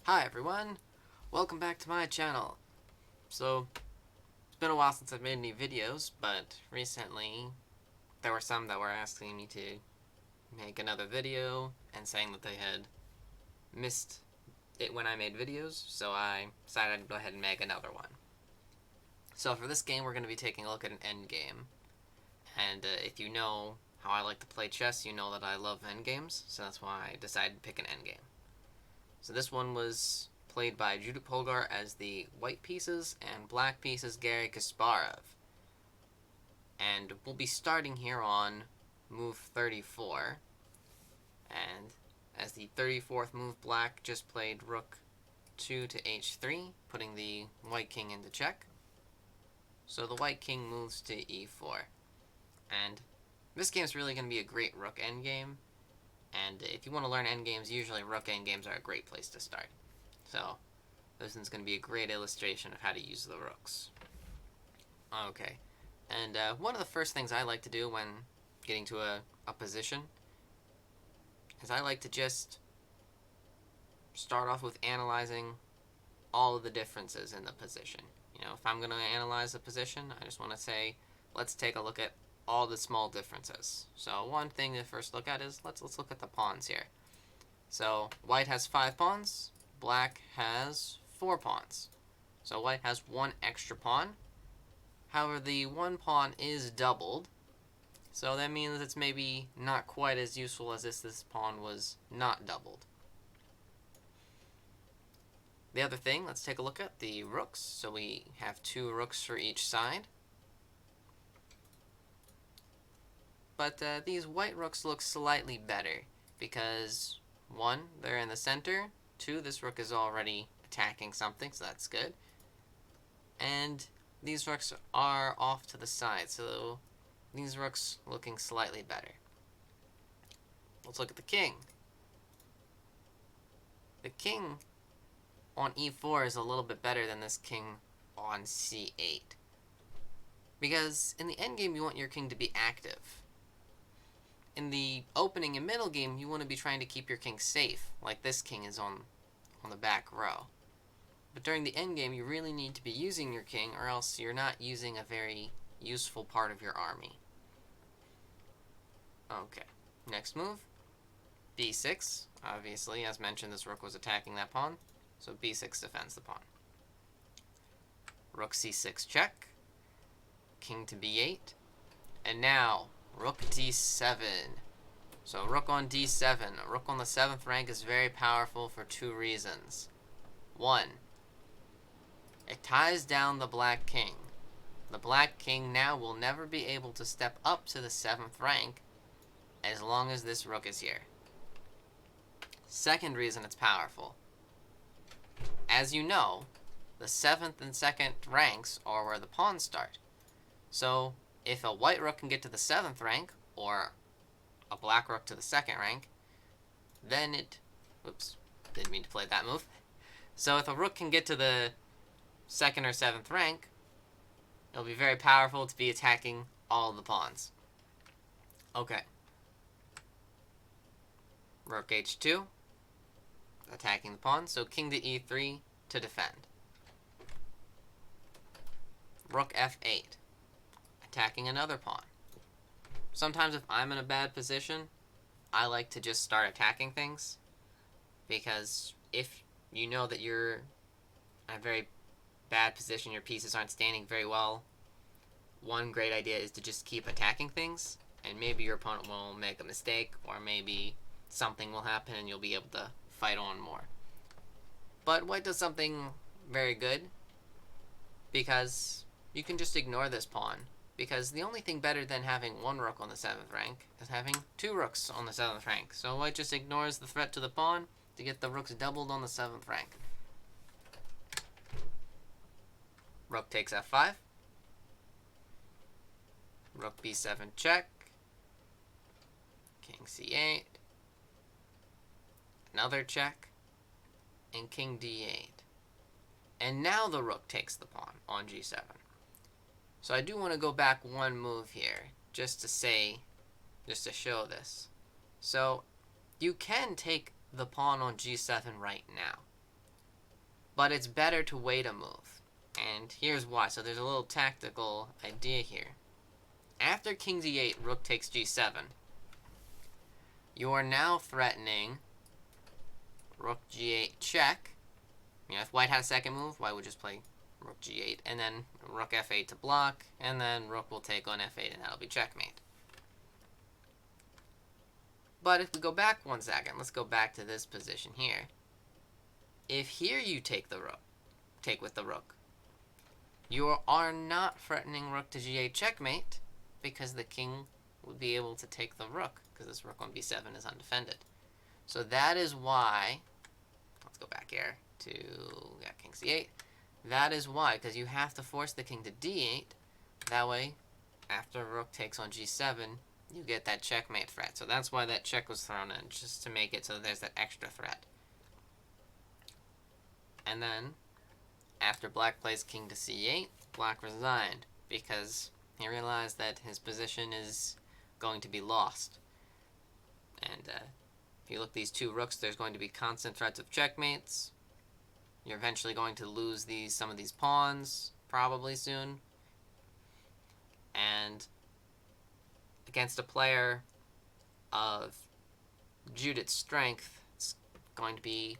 Hi everyone, welcome back to my channel. So, it's been a while since I've made any videos, but recently there were some that were asking me to make another video and saying that they had missed it when I made videos, so I decided I'd go ahead and make another one. So for this game we're going to be taking a look at an endgame, and if you know how I like to play chess, you know that I love endgames, so that's why I decided to pick an endgame. So this one was played by Judit Polgar as the white pieces and black pieces Garry Kasparov. And we'll be starting here on move 34. And as the 34th move, black just played rook 2 to h3, putting the white king into check. So the white king moves to e4. And this game's really going to be a great rook endgame. And if you want to learn endgames, usually rook endgames are a great place to start. So this one's going to be a great illustration of how to use the rooks. Okay, and one of the first things I like to do when getting to a position is I like to just start off with analyzing all of the differences in the position. You know, if I'm going to analyze a position, I just want to say, let's take a look at all the small differences. So one thing to first look at is, let's look at the pawns here. So white has 5 pawns, black has 4 pawns. So white has 1 extra pawn. However, the 1 pawn is doubled, so that means it's maybe not quite as useful as if this pawn was not doubled. The other thing, let's take a look at the rooks. So we have 2 rooks for each side. But these white rooks look slightly better because 1, they're in the center. 2, this rook is already attacking something, so that's good. And these rooks are off to the side, so these rooks looking slightly better. Let's look at the king. The king on e4 is a little bit better than this king on c8. Because in the endgame, you want your king to be active. In the opening and middle game, you want to be trying to keep your king safe, like this king is on the back row. But during the endgame, you really need to be using your king, or else you're not using a very useful part of your army. Okay, next move, b6. Obviously, as mentioned, this rook was attacking that pawn, so b6 defends the pawn. Rook c6 check, king to b8, and now rook d7. So rook on d7. A rook on the 7th rank is very powerful for 2 reasons. 1, it ties down the black king. The black king now will never be able to step up to the 7th rank as long as this rook is here. Second reason it's powerful. As you know, the 7th and 2nd ranks are where the pawns start. So if a white rook can get to the 7th rank, or a black rook to the 2nd rank, then it... Oops, didn't mean to play that move. So if a rook can get to the 2nd or 7th rank, it'll be very powerful to be attacking all of the pawns. Okay. Rook h2, attacking the pawn, so king to e3 to defend. Rook f8, attacking another pawn. Sometimes if I'm in a bad position, I like to just start attacking things, because if you know that you're in a very bad position, your pieces aren't standing very well, one great idea is to just keep attacking things, and maybe your opponent will make a mistake, or maybe something will happen and you'll be able to fight on more. But white does something very good, because you can just ignore this pawn, because the only thing better than having 1 rook on the 7th rank is having 2 rooks on the 7th rank. So white just ignores the threat to the pawn to get the rooks doubled on the 7th rank. Rook takes f5. Rook b7 check. King c8. Another check. And king d8. And now the rook takes the pawn on g7. So I do want to go back one move here, just to show this. So you can take the pawn on g7 right now. but it's better to wait a move. And here's why. So there's a little tactical idea here. After king d8, rook takes g7, you are now threatening rook g8 check. You know, if white had a second move, white would just play rook g8, and then rook f8 to block, and then rook will take on f8, and that'll be checkmate. But if we go back 1 second, let's go back to this position here. If here you take the rook, take with the rook, you are not threatening rook to g8 checkmate, because the king would be able to take the rook, because this rook on b7 is undefended. So that is why, let's go back here to king c8. That is why, because you have to force the king to d8. That way, after rook takes on g7, you get that checkmate threat. So that's why that check was thrown in, just to make it so there's that extra threat. And then, after black plays king to c8, black resigned, because he realized that his position is going to be lost. And if you look at these two rooks, there's going to be constant threats of checkmates. You're eventually going to lose some of these pawns, probably soon. And against a player of Judith's strength, it's going to be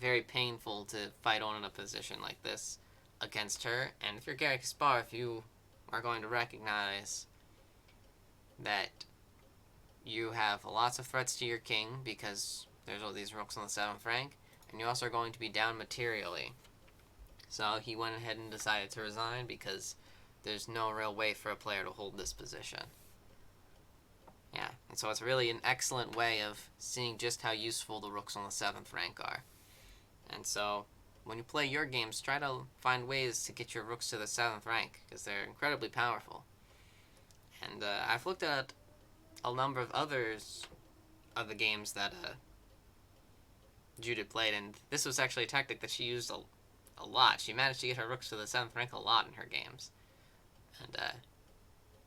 very painful to fight on in a position like this against her. And if you're Garry Kasparov, you are going to recognize that you have lots of threats to your king because there's all these rooks on the 7th rank, and you also are going to be down materially. So he went ahead and decided to resign because there's no real way for a player to hold this position. Yeah, and so it's really an excellent way of seeing just how useful the rooks on the 7th rank are. And so when you play your games, try to find ways to get your rooks to the 7th rank, because they're incredibly powerful. And I've looked at a number of others of the games that Judith played, and this was actually a tactic that she used a lot. She managed to get her rooks to the 7th rank a lot in her games. And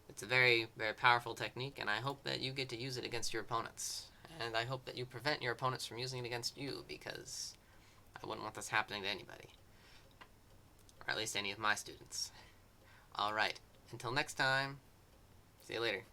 it's a very, very powerful technique, and I hope that you get to use it against your opponents. And I hope that you prevent your opponents from using it against you, because I wouldn't want this happening to anybody. Or at least any of my students. Alright, until next time, see you later.